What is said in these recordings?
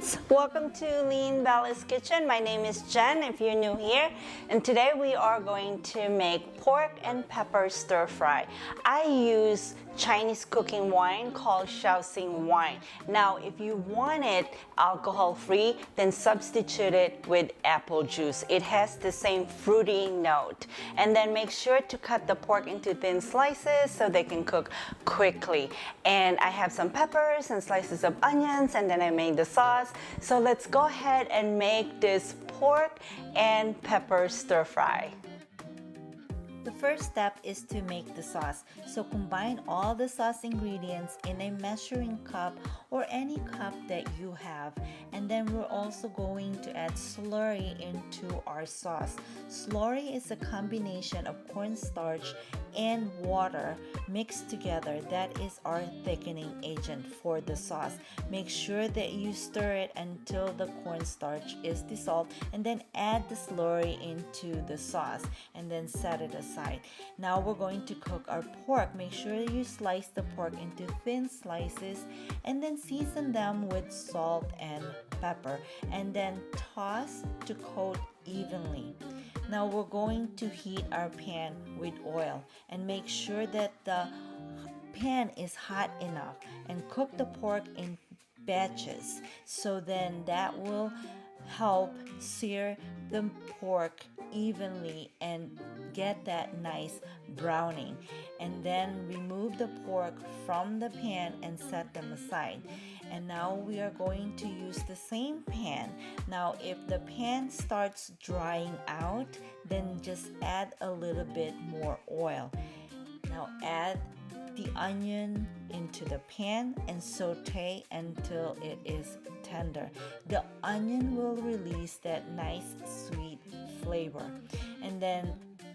friends, welcome to Lean Bella's Kitchen. My name is Jen if you're new here, and today we are going to make pork and pepper stir fry. I use Chinese cooking wine called Shaoxing wine. Now if you want it alcohol free, then substitute it with apple juice. It has the same fruity note. And then make sure to cut the pork into thin slices so they can cook quickly. And I have some peppers and slices of onions, and then I made the sauce. So let's go ahead and make this pork and pepper stir fry. The first step is to make the sauce. So combine all the sauce ingredients in a measuring cup or any cup that you have. And then we're also going to add slurry into our sauce. Slurry is a combination of cornstarch and water mixed together. That is our thickening agent for the sauce. Make sure that you stir it until the cornstarch is dissolved, and then add the slurry into the sauce and then set it aside. Now we're going to cook our pork. Make sure you slice the pork into thin slices and then season them with salt and pepper, and then toss to coat evenly. Now we're going to heat our pan with oil and make sure that the pan is hot enough, and cook the pork in batches, so then that will help sear the pork evenly and get that nice browning. And then remove the pork from the pan and set them aside. And now we are going to use the same pan. Now if the pan starts drying out, then just add a little bit more oil. Now add the onion into the pan and saute until it is tender. The onion will release that nice sweet flavor. And then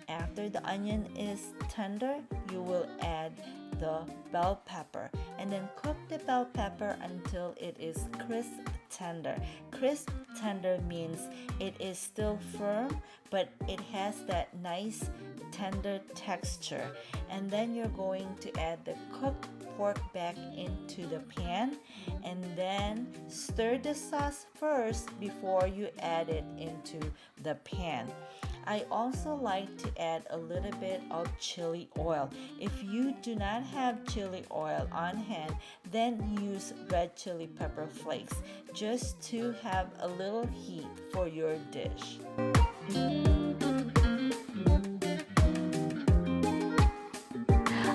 after the onion is tender, you will add the bell pepper, and then cook the bell pepper until it is crisp tender. Crisp tender means it is still firm, but it has that nice tender texture. And then you're going to add the cooked pork back into the pan, and then stir the sauce first before you add it into the pan. I also like to add a little bit of chili oil. If you do not have chili oil on hand, then use red chili pepper flakes just to have a little heat for your dish.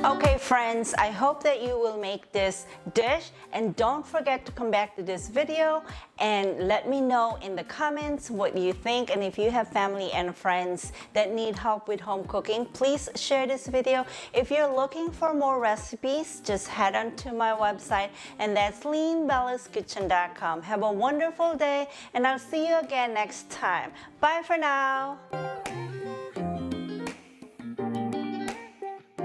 Okay friends, I hope that you will make this dish, and don't forget to come back to this video and let me know in the comments what you think. And if you have family and friends that need help with home cooking, please share this video. If you're looking for more recipes, just head on to my website, and that's leanbellaskitchen.com. Have a wonderful day, and I'll see you again next time. Bye for now.